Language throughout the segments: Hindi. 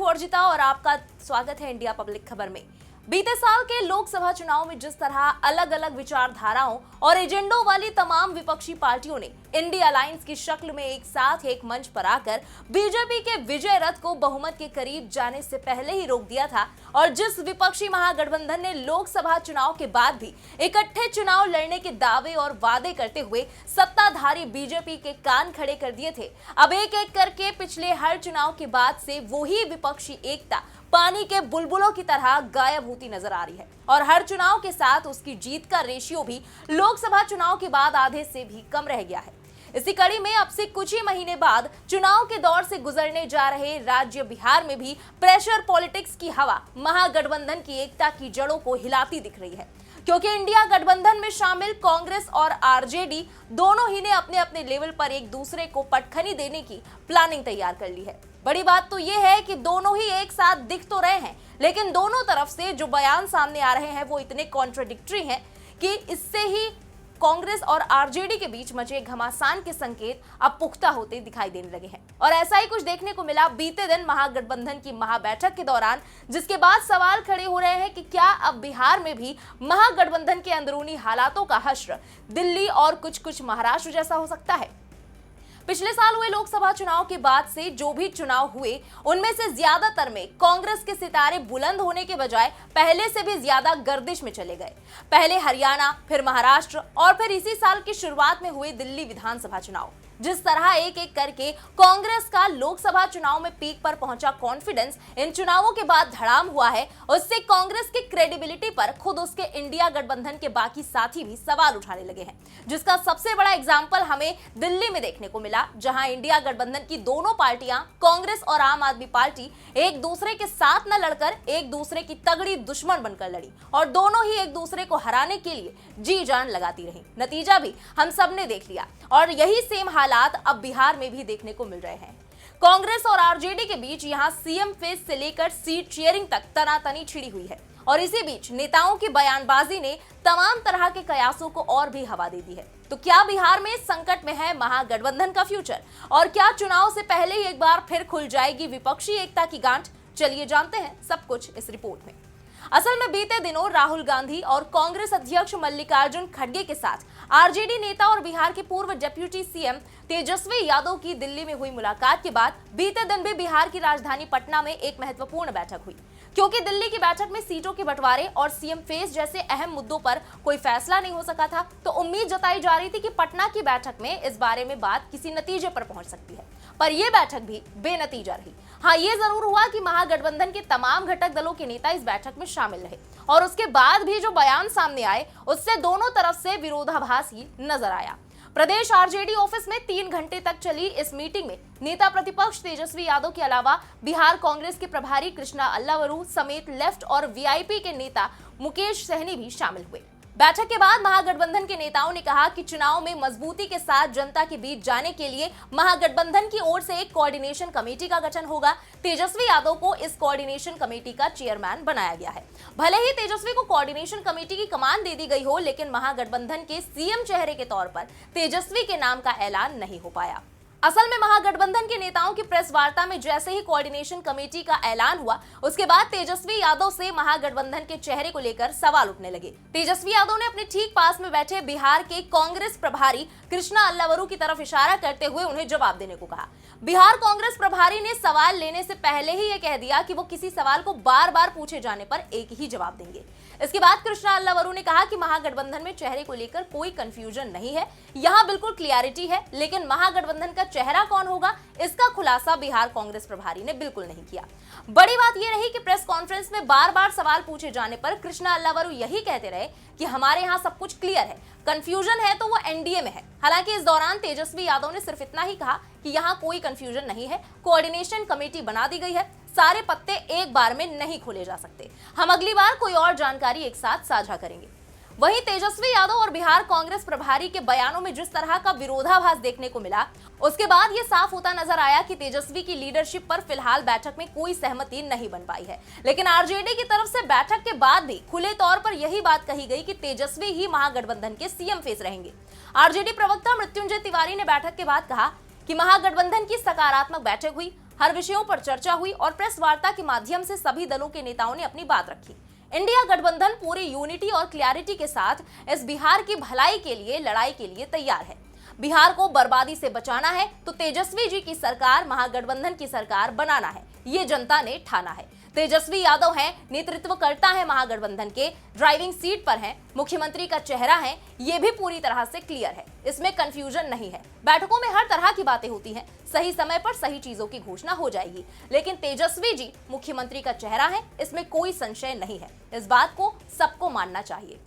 वर्जिता और आपका स्वागत है इंडिया पब्लिक खबर में। बीते साल के लोकसभा चुनाव में जिस तरह अलग अलग विचारधाराओं और एजेंडों वाली तमाम विपक्षी पार्टियों ने इंडिया अलायंस की शक्ल में एक साथ एक मंच पर आकर बीजेपी के विजय रथ को बहुमत के करीब जाने से पहले ही रोक दिया था, और जिस विपक्षी महागठबंधन ने लोकसभा चुनाव के बाद भी इकट्ठे चुनाव लड़ने के दावे और वादे करते हुए सत्ताधारी बीजेपी के कान खड़े कर दिए थे, अब एक एक करके पिछले हर चुनाव के बाद से वही विपक्षी एकता पानी के बुलबुलों की तरह गायब होती नजर आ रही है, और हर चुनाव के साथ उसकी जीत का रेशियो भी लोकसभा चुनाव के बाद आधे से भी कम रह गया है। इसी कड़ी में अब से कुछ ही महीने बाद चुनाव के दौर से गुजरने जा रहे राज्य बिहार में भी प्रेशर पॉलिटिक्स की हवा महागठबंधन की एकता की जड़ों को हिलाती दिख रही है, क्योंकि इंडिया गठबंधन में शामिल कांग्रेस और आरजेडी दोनों ही ने अपने अपने लेवल पर एक दूसरे को पटखनी देने की प्लानिंग तैयार कर ली है। बड़ी बात तो यह है कि दोनों ही एक साथ दिख तो रहे हैं, लेकिन दोनों तरफ से जो बयान सामने आ रहे हैं वो इतने कॉन्ट्रडिक्टरी हैं कि इससे ही कांग्रेस और आरजेडी के बीच मचे घमासान के संकेत अब पुख्ता होते दिखाई देने लगे हैं। और ऐसा ही कुछ देखने को मिला बीते दिन महागठबंधन की महाबैठक के दौरान, जिसके बाद सवाल खड़े हो रहे हैं कि क्या अब बिहार में भी महागठबंधन के अंदरूनी हालातों का हश्र दिल्ली और कुछ महाराष्ट्र जैसा हो सकता है। पिछले साल हुए लोकसभा चुनाव के बाद से जो भी चुनाव हुए उनमें से ज्यादातर में कांग्रेस के सितारे बुलंद होने के बजाय पहले से भी ज्यादा गर्दिश में चले गए। पहले हरियाणा, फिर महाराष्ट्र और फिर इसी साल की शुरुआत में हुए दिल्ली विधानसभा चुनाव। जिस तरह एक एक करके कांग्रेस का लोकसभा चुनाव में पीक पर पहुंचा कॉन्फिडेंस इन चुनावों के बाद धड़ाम हुआ है, उससे कांग्रेस की क्रेडिबिलिटी पर खुद उसके इंडिया गठबंधन के बाकी साथी भी सवाल उठाने लगे हैं, जिसका सबसे बड़ा एग्जाम्पल हमें दिल्ली में देखने को मिला, जहां इंडिया गठबंधन की दोनों पार्टियां कांग्रेस और आम आदमी पार्टी एक दूसरे के साथ न लड़कर एक दूसरे की तगड़ी दुश्मन बनकर लड़ी, और दोनों ही एक दूसरे को हराने के लिए जी जान लगाती रही। नतीजा भी हम सब ने देख लिया, और यही सेम हालात अब बिहार में भी देखने को मिल रहे हैं। कांग्रेस और आरजेडी के बीच यहां सीएम फेस से लेकर सीट शेयरिंग तक तनातनी छिड़ी हुई है, और इसी बीच नेताओं की बयानबाजी ने तमाम तरह के कयासों को और भी हवा दे दी है। तो क्या बिहार में संकट में है महागठबंधन का फ्यूचर, और क्या चुनाव से पहले ही एक बार फिर खुल जाएगी विपक्षी एकता की गांठ? चलिए जानते हैं सब कुछ इस रिपोर्ट में। असल में बीते दिनों राहुल गांधी और कांग्रेस अध्यक्ष मल्लिकार्जुन खड़गे के साथ आरजेडी नेता और बिहार के पूर्व डिप्टी सीएम तेजस्वी यादव की दिल्ली में हुई मुलाकात के बाद बीते दिन भी बिहार की राजधानी पटना में एक महत्वपूर्ण बैठक हुई। क्योंकि दिल्ली की बैठक में सीटों के बंटवारे और सीएम फेस जैसे अहम मुद्दों पर कोई फैसला नहीं हो सका था, तो उम्मीद जताई जा रही थी कि पटना की बैठक में इस बारे में बात किसी नतीजे पर पहुंच सकती है, पर यह बैठक भी बेनतीजा रही। हाँ, ये जरूर हुआ कि महागठबंधन के तमाम घटक दलों के नेता इस बैठक में शामिल रहे, और उसके बाद भी जो बयान सामने आए उससे दोनों तरफ से विरोधाभास ही नजर आया। प्रदेश आरजेडी ऑफिस में 3 घंटे तक चली इस मीटिंग में नेता प्रतिपक्ष तेजस्वी यादव के अलावा बिहार कांग्रेस के प्रभारी कृष्णा अल्लावरू समेत लेफ्ट और वीआईपी के नेता मुकेश सहनी भी शामिल हुए। बैठक के बाद महागठबंधन के नेताओं ने कहा कि चुनाव में मजबूती के साथ जनता के बीच जाने के लिए महागठबंधन की ओर से एक कोऑर्डिनेशन कमेटी का गठन होगा। तेजस्वी यादव को इस कोऑर्डिनेशन कमेटी का चेयरमैन बनाया गया है। भले ही तेजस्वी को कोऑर्डिनेशन कमेटी की कमान दे दी गई हो, लेकिन महागठबंधन के सीएम चेहरे के तौर पर तेजस्वी के नाम का ऐलान नहीं हो पाया। असल में महागठबंधन के नेताओं की प्रेस वार्ता में जैसे ही कोऑर्डिनेशन कमेटी का ऐलान हुआ, उसके बाद तेजस्वी यादव से महागठबंधन के चेहरे को लेकर सवाल उठने लगे। तेजस्वी यादव ने अपने ठीक पास में बैठे बिहार के कांग्रेस प्रभारी कृष्णा अल्लावरू की तरफ इशारा करते हुए उन्हें जवाब देने को कहा। बिहार कांग्रेस प्रभारी ने सवाल लेने से पहले ही यह कह दिया कि वो किसी सवाल को बार बार पूछे जाने पर एक ही जवाब देंगे। इसके बाद कृष्णा अल्लावरू ने कहा कि महागठबंधन में चेहरे को लेकर कोई कंफ्यूजन नहीं है, यहाँ बिल्कुल क्लियरिटी है, लेकिन महागठबंधन का चेहरा कौन होगा इसका खुलासा बिहार कांग्रेस प्रभारी ने बिल्कुल नहीं किया। बड़ी बात यह रही कि प्रेस कॉन्फ्रेंस में बार बार सवाल पूछे जाने पर कृष्णा अल्लावरू यही कहते रहे कि हमारे यहाँ सब कुछ क्लियर है, कंफ्यूजन है तो वो एनडीए में है। हालांकि इस दौरान तेजस्वी यादव ने सिर्फ इतना ही कहा कि यहाँ कोई कंफ्यूजन नहीं है, कोऑर्डिनेशन कमेटी बना दी गई है, सारे पत्ते एक बार में नहीं खोले जा सकते, हम अगली बार कोई और जानकारी एक साथ साझा करेंगे। वहीं तेजस्वी यादव और बिहार कांग्रेस प्रभारी के बयानों में जिस तरह का विरोधाभास देखने को मिला, उसके बाद यह साफ होता नजर आया कि तेजस्वी की लीडरशिप पर फिलहाल बैठक में कोई सहमति नहीं बन पाई है। लेकिन आरजेडी की तरफ से बैठक के बाद भी खुले तौर पर यही बात कही गई कि तेजस्वी ही महागठबंधन के सीएम फेस रहेंगे। आरजेडी प्रवक्ता मृत्युंजय तिवारी ने बैठक के बाद कहा कि महागठबंधन की सकारात्मक बैठक हुई, हर विषयों पर चर्चा हुई और प्रेस वार्ता के माध्यम से सभी दलों के नेताओं ने अपनी बात रखी। इंडिया गठबंधन पूरी यूनिटी और क्लैरिटी के साथ इस बिहार की भलाई के लिए लड़ाई के लिए तैयार है। बिहार को बर्बादी से बचाना है तो तेजस्वी जी की सरकार महागठबंधन की सरकार बनाना है, ये जनता ने ठाना है। तेजस्वी यादव हैं, नेतृत्व करता है महागठबंधन के, ड्राइविंग सीट पर हैं, मुख्यमंत्री का चेहरा है, ये भी पूरी तरह से क्लियर है, इसमें कंफ्यूजन नहीं है। बैठकों में हर तरह की बातें होती हैं, सही समय पर सही चीजों की घोषणा हो जाएगी, लेकिन तेजस्वी जी मुख्यमंत्री का चेहरा है, इसमें कोई संशय नहीं है। इस बात को सबको मानना चाहिए।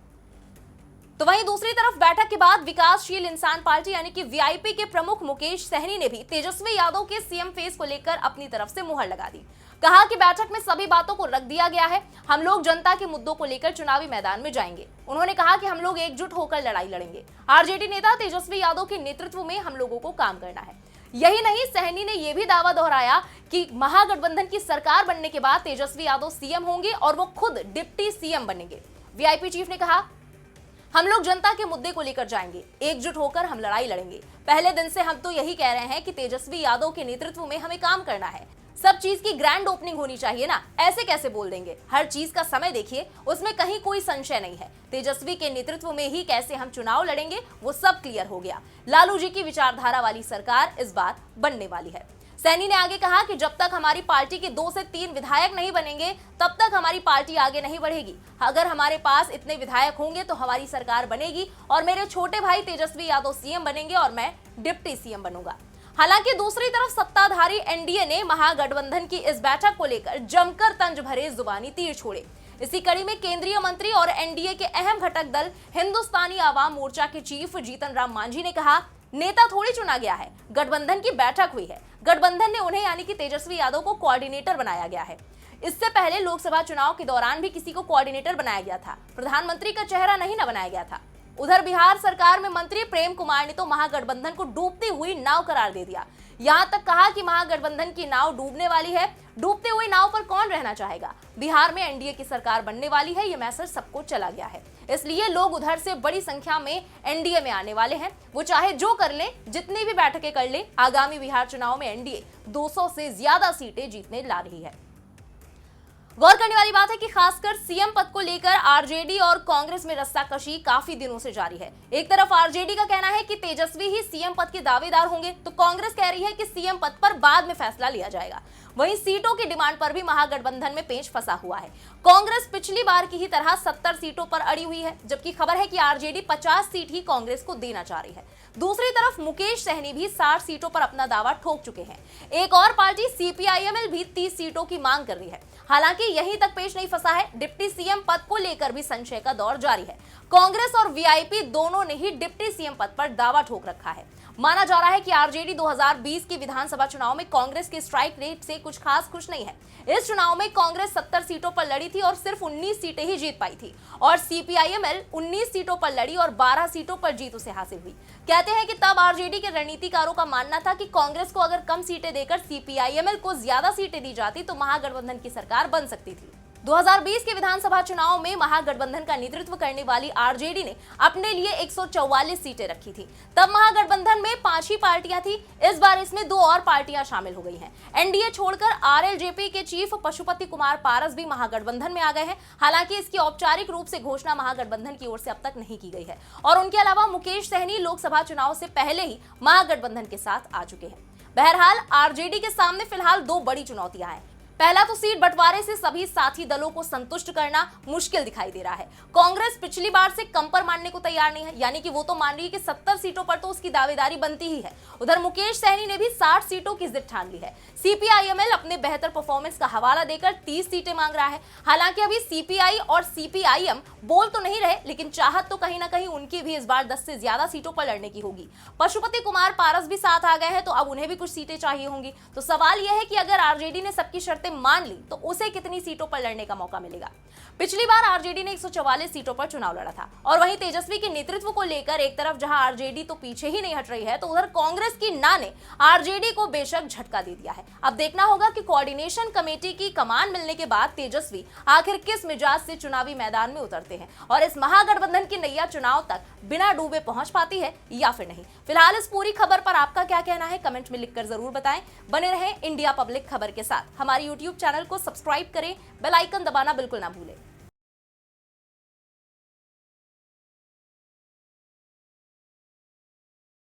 तो वहीं दूसरी तरफ बैठक के बाद विकासशील इंसान पार्टी यानी कि वीआईपी के प्रमुख मुकेश सहनी ने भी तेजस्वी यादव के सीएम फेस को लेकर अपनी तरफ से मुहर लगा दी। कहा कि बैठक में सभी बातों को रख दिया गया है, हम लोग जनता के मुद्दों को लेकर चुनावी मैदान में जाएंगे। उन्होंने कहा कि हम लोग एकजुट होकर लड़ाई लड़ेंगे। आरजेडी नेता तेजस्वी यादव के नेतृत्व में हम लोगों को काम करना है। यही नहीं, सहनी ने यह भी दावा दोहराया कि महागठबंधन की सरकार बनने के बाद तेजस्वी यादव सीएम होंगे और वो खुद डिप्टी सीएम बनेंगे। वीआईपी चीफ ने कहा, हम लोग जनता के मुद्दे को लेकर जाएंगे, एकजुट होकर हम लड़ाई लड़ेंगे। पहले दिन से हम तो यही कह रहे हैं कि तेजस्वी यादव के नेतृत्व में हमें काम करना है। सब चीज की ग्रैंड ओपनिंग होनी चाहिए ना, ऐसे कैसे बोल देंगे? हर चीज का समय देखिए, उसमें कहीं कोई संशय नहीं है। तेजस्वी के नेतृत्व में ही कैसे हम चुनाव लड़ेंगे वो सब क्लियर हो गया। लालू जी की विचारधारा वाली सरकार इस बार बनने वाली है। सैनी ने आगे कहा कि जब तक हमारी पार्टी के 2 से 3 विधायक नहीं बनेंगे तब तक हमारी पार्टी आगे नहीं बढ़ेगी। अगर हमारे पास इतने विधायक होंगे तो हमारी सरकार बनेगी और मेरे छोटे भाई तेजस्वी यादव सीएम बनेंगे और मैं डिप्टी सीएम बनूंगा। हालांकि दूसरी तरफ सत्ताधारी एनडीए ने महागठबंधन की इस बैठक को लेकर जमकर तंज भरे जुबानी तीर छोड़े। इसी कड़ी में केंद्रीय मंत्री और एनडीए के अहम घटक दल हिंदुस्तानी आवाम मोर्चा के चीफ जीतन राम मांझी ने कहा, नेता थोड़ी चुना गया है, गठबंधन की बैठक हुई है। गठबंधन ने उन्हें यानी कि तेजस्वी यादव को कोऑर्डिनेटर बनाया गया है। इससे पहले लोकसभा चुनाव के दौरान भी किसी को कोऑर्डिनेटर बनाया गया था, प्रधानमंत्री का चेहरा नहीं न बनाया गया था। उधर बिहार सरकार में मंत्री प्रेम कुमार ने तो महागठबंधन को डूबती हुई नाव करार दे दिया। यहां तक कहा कि महागठबंधन की नाव डूबने वाली है, डूबते हुई नाव पर कौन रहना चाहेगा? बिहार में एनडीए की सरकार बनने वाली है, ये मैसेज सबको चला गया है। इसलिए लोग उधर से बड़ी संख्या में एनडीए में आने वाले हैं। वो चाहे जो कर ले, जितनी भी बैठकें कर ले, आगामी बिहार चुनाव में एनडीए 200 से ज्यादा सीटें जीतने ला रही है। गौर करने वाली बात है कि खासकर सीएम पद को लेकर आरजेडी और कांग्रेस में रस्साकशी काफी दिनों से जारी है। एक तरफ आरजेडी का कहना है कि तेजस्वी ही सीएम पद के दावेदार होंगे, तो कांग्रेस कह रही है कि सीएम पद पर बाद में फैसला लिया जाएगा। वहीं सीटों की डिमांड पर भी महागठबंधन में पेच फंसा हुआ है। कांग्रेस पिछली बार की ही तरह 70 सीटों पर अड़ी हुई है, जबकि खबर है कि आरजेडी 50 सीट ही कांग्रेस को देना चाह रही है। दूसरी तरफ मुकेश सहनी भी 60 सीटों पर अपना दावा ठोक चुके हैं। एक और पार्टी सीपीआईएमएल भी 30 सीटों की मांग कर रही है। हालांकि यहीं तक पेच नहीं फंसा है, डिप्टी सीएम पद को लेकर भी संशय का दौर जारी है। कांग्रेस और वीआईपी दोनों ने ही डिप्टी सीएम पद पर दावा ठोक रखा है। माना जा रहा है कि आरजेडी 2020 की विधानसभा चुनाव में कांग्रेस के स्ट्राइक रेट से कुछ खास खुश नहीं है। इस चुनाव में कांग्रेस 70 सीटों पर लड़ी थी और सिर्फ 19 सीटें ही जीत पाई थी, और सीपीआईएमएल 19 सीटों पर लड़ी और 12 सीटों पर जीत उसे हासिल हुई। कहते हैं कि तब आरजेडी के रणनीतिकारों का मानना था कि कांग्रेस को अगर कम सीटें देकर सीपीआईएमएल को ज्यादा सीटें दी जाती तो महागठबंधन की सरकार बन सकती थी। 2020 के विधानसभा चुनाव में महागठबंधन का नेतृत्व करने वाली आरजेडी ने अपने लिए 144 सीटें रखी थी। तब महागठबंधन में 5 ही पार्टियां थी, इस बार इसमें 2 और पार्टियां शामिल हो गई हैं। एनडीए छोड़कर आरएलजेपी के चीफ पशुपति कुमार पारस भी महागठबंधन में आ गए हैं। हालांकि इसकी औपचारिक रूप से घोषणा महागठबंधन की ओर से अब तक नहीं की गई है, और उनके अलावा मुकेश सहनी लोकसभा चुनाव से पहले ही महागठबंधन के साथ आ चुके हैं। बहरहाल आरजेडी के सामने फिलहाल 2 बड़ी चुनौतियां हैं। पहला तो सीट बंटवारे से सभी साथी दलों को संतुष्ट करना मुश्किल दिखाई दे रहा है। कांग्रेस पिछली बार से कम पर मानने को तैयार नहीं है, यानी कि वो तो मान रही है कि 70 सीटों पर तो उसकी दावेदारी बनती ही है। उधर मुकेश सहनी ने भी 60 सीटों की जिद ठान ली है। सीपीआईएमएल अपने बेहतर परफॉर्मेंस का हवाला देकर 30 सीटें मांग रहा है। हालांकि अभी सीपीआई और सीपीआईएम बोल तो नहीं रहे, लेकिन चाहत तो कहीं ना कहीं उनकी भी इस बार 10 से ज्यादा सीटों पर लड़ने की होगी। पशुपति कुमार पारस भी साथ आ गए हैं, तो अब उन्हें भी कुछ सीटें चाहिए होंगी। तो सवाल यह है कि अगर आरजेडी ने सबकी शर्तें शर्तें मान ली तो उसे कितनी सीटों पर लड़ने का मौका मिलेगा। पिछली बार आरजेडी ने 144 सीटों पर चुनाव लड़ा था और वहीं तेजस्वी के नेतृत्व को लेकर एक तरफ जहां आरजेडी तो पीछे ही नहीं हट रही है, तो उधर कांग्रेस की ना ने आरजेडी को बेशक झटका दे दिया है। अब देखना होगा कि कोऑर्डिनेशन कमेटी की कमान मिलने के बाद तेजस्वी आखिर किस मिजाज से चुनावी मैदान में उतरते हैं और इस महागठबंधन की नैया चुनाव तक बिना डूबे पहुंच पाती है या फिर नहीं। फिलहाल इस पूरी खबर पर आपका क्या कहना है, कमेंट में लिखकर जरूर बताएं। बने रहें इंडिया पब्लिक खबर के साथ। हमारे YouTube चैनल को सब्सक्राइब करें, बेल आइकन दबाना बिल्कुल ना भूलें।